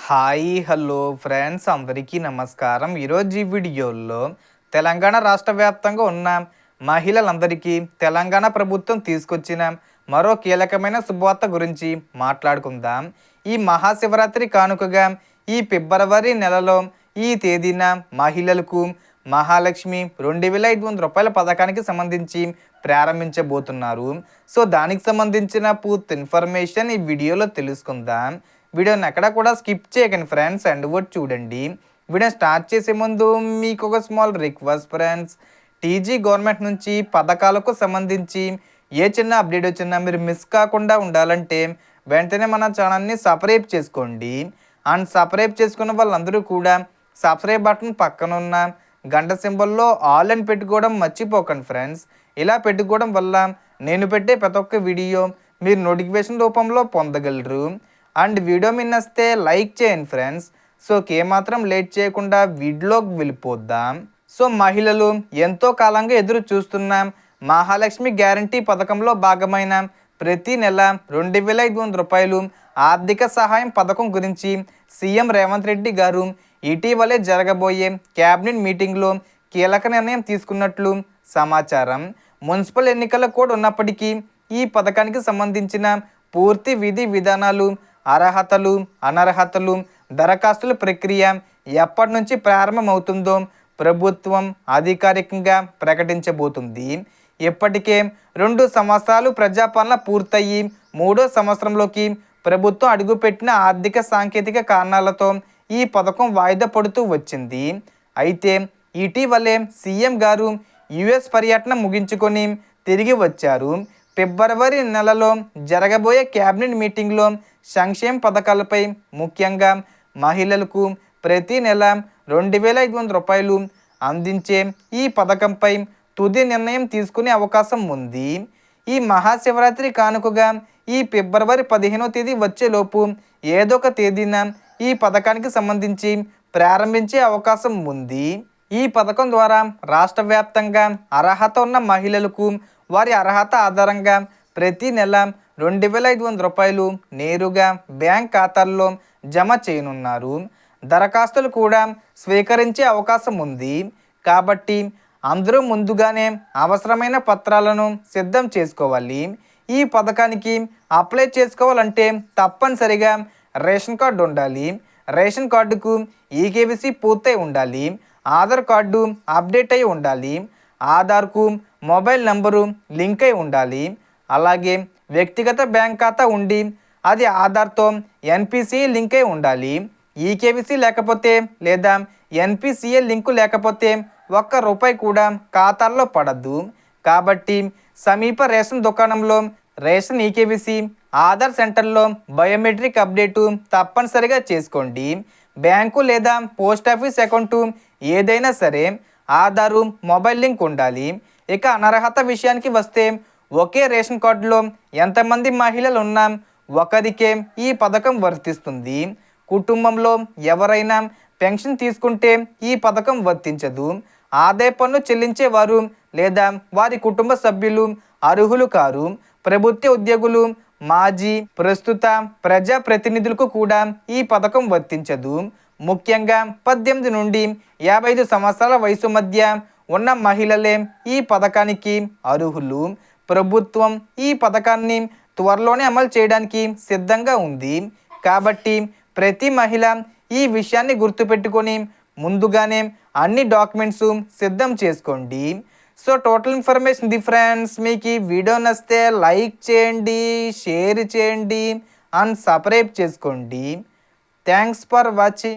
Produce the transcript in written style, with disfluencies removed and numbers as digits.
Hi hello friends అందరికీ నమస్కారం. ఈరోజు ఈ వీడియోలో తెలంగాణ రాష్ట్ర వ్యాప్తంగా ఉన్న మహిళలందరికీ తెలంగాణ ప్రభుత్వం తీసుకొచ్చిన మరో కీలకమైన శుభవార్త గురించి మాట్లాడుకుందాం. ఈ మహాశివరాత్రి కానుకగా ఈ ఫిబ్రవరి నెలలో ఈ తేదీన మహిళలకు మహాలక్ష్మి 2500 రూపాయల పథకానికి సంబంధించి ప్రారంభించబోతున్నారు. సో దానికి సంబంధించిన పూర్తి ఇన్ఫర్మేషన్ ఈ వీడియోలో తెలుసుకుందాం. వీడియోని ఎక్కడ కూడా స్కిప్ చేయకండి ఫ్రెండ్స్, అండ్ కూడా చూడండి. వీడియో స్టార్ట్ చేసే ముందు మీకు ఒక small request friends, TG government నుంచి పథకాలకు సంబంధించి ఏ చిన్న అప్డేట్ వచ్చినా మీరు మిస్ కాకుండా ఉండాలంటే వెంటనే మన ఛానల్ని సబ్స్క్రైబ్ చేసుకోండి. అండ్ సబ్స్క్రైబ్ చేసుకున్న వాళ్ళందరూ కూడా సబ్స్క్రైబ్ బటన్ పక్కన ఉన్న గంట సింబల్లో ఆల్ అని పెట్టుకోవడం మర్చిపోకండి ఫ్రెండ్స్. ఇలా పెట్టుకోవడం వల్ల నేను పెట్టే ప్రతి ఒక్క వీడియో మీరు నోటిఫికేషన్ రూపంలో పొందగలరు. అండ్ వీడియో మీ నచ్చితే లైక్ చేయండి ఫ్రెండ్స్. సో ఏమాత్రం లేట్ చేయకుండా వీడియోకి వెళ్ళిపోద్దాం. సో మహిళలు ఎంతో కాలంగా ఎదురు చూస్తున్న మహాలక్ష్మి గ్యారంటీ పథకంలో భాగమైన ప్రతి నెల 2500 రూపాయలు ఆర్థిక సహాయం పథకం గురించి సీఎం రేవంత్ రెడ్డి గారు ఇటీవలే జరగబోయే క్యాబినెట్ మీటింగ్లో కీలక నిర్ణయం తీసుకున్నట్లు సమాచారం. మున్సిపల్ ఎన్నికల కోడ్ ఉన్నప్పటికీ ఈ పథకానికి సంబంధించిన పూర్తి విధి విధానాలు, అర్హతలు, అనర్హతలు, దరఖాస్తుల ప్రక్రియ ఎప్పటి నుంచి ప్రారంభమవుతుందో ప్రభుత్వం అధికారికంగా ప్రకటించబోతుంది. ఇప్పటికే 2 సంవత్సరాలు ప్రజాపాలన పూర్తయి 3వ సంవత్సరంలోకి ప్రభుత్వం అడుగుపెట్టిన ఆర్థిక సాంకేతిక కారణాలతో ఈ పథకం వాయిదా పడుతూ వచ్చింది. అయితే ఇటీవలే సీఎం గారు యుఎస్ పర్యటన ముగించుకొని తిరిగి వచ్చారు. ఫిబ్రవరి నెలలో జరగబోయే క్యాబినెట్ మీటింగ్లో సంక్షేమ పథకాలపై, ముఖ్యంగా మహిళలకు ప్రతి నెల 2500 రూపాయలు అందించే ఈ పథకంపై తుది నిర్ణయం తీసుకునే అవకాశం ఉంది. ఈ మహాశివరాత్రి కానుకగా ఈ ఫిబ్రవరి 15వ తేదీ వచ్చేలోపు ఏదో ఒక తేదీన ఈ పథకానికి సంబంధించి ప్రారంభించే అవకాశం ఉంది. ఈ పథకం ద్వారా రాష్ట్ర వ్యాప్తంగా అర్హత ఉన్న మహిళలకు వారి అర్హత ఆధారంగా ప్రతి నెల 2500 రూపాయలు నేరుగా బ్యాంక్ ఖాతాల్లో జమ చేయనున్నారు. దరఖాస్తులు కూడా స్వీకరించే అవకాశం ఉంది. కాబట్టి అందరూ ముందుగానే అవసరమైన పత్రాలను సిద్ధం చేసుకోవాలి. ఈ పథకానికి అప్లై చేసుకోవాలంటే తప్పనిసరిగా రేషన్ కార్డు ఉండాలి. రేషన్ కార్డుకు ఈకేవీసీ పూర్తయి ఉండాలి. ఆధార్ కార్డు అప్డేట్ అయి ఉండాలి. ఆధార్కు మొబైల్ నంబరు లింక్ అయి ఉండాలి. అలాగే వ్యక్తిగత బ్యాంక్ ఖాతా ఉండి అది ఆధార్తో ఎన్పిసిఐ లింక్ అయి ఉండాలి. ఈకేవీసీ లేకపోతే లేదా ఎన్పిసిఐ లింకు లేకపోతే ₹1 కూడా ఖాతాల్లో పడద్దు. కాబట్టి సమీప రేషన్ దుకాణంలో రేషన్ ఈకేవీసీ, ఆధార్ సెంటర్లో బయోమెట్రిక్ అప్డేటు తప్పనిసరిగా చేసుకోండి. బ్యాంకు లేదా పోస్ట్ ఆఫీస్ అకౌంటు ఏదైనా సరే ఆధారు, మొబైల్ లింక్ ఉండాలి. ఇక అనర్హత విషయానికి వస్తే ఒకే రేషన్ కార్డులో ఎంతమంది మహిళలు ఉన్నా ఒకరికే ఈ పథకం వర్తిస్తుంది. కుటుంబంలో ఎవరైనా పెన్షన్ తీసుకుంటే ఈ పథకం వర్తించదు. ఆదాయ పన్ను చెల్లించేవారు లేదా వారి కుటుంబ సభ్యులు అర్హులు కారు. ప్రభుత్వ ఉద్యోగులు, మాజీ, ప్రస్తుత ప్రజా ప్రతినిధులకు కూడా ఈ పథకం వర్తించదు. ముఖ్యంగా 18 నుండి 55 సంవత్సరాల వయసు మధ్య ఉన్న మహిళలే ఈ పథకానికి అర్హులు. ప్రభుత్వం ఈ పథకాన్ని త్వరలోనే అమలు చేయడానికి సిద్ధంగా ఉంది. కాబట్టి ప్రతి మహిళ ఈ విషయాన్ని గుర్తుపెట్టుకొని ముందుగానే అన్ని డాక్యుమెంట్స్ సిద్ధం చేసుకోండి. So total information the friends. మీకు ఈ వీడియో నచ్చితే లైక్ చేయండి, షేర్ చేయండి అండ్ సబ్స్క్రైబ్ చేసుకోండి. Thanks for watching.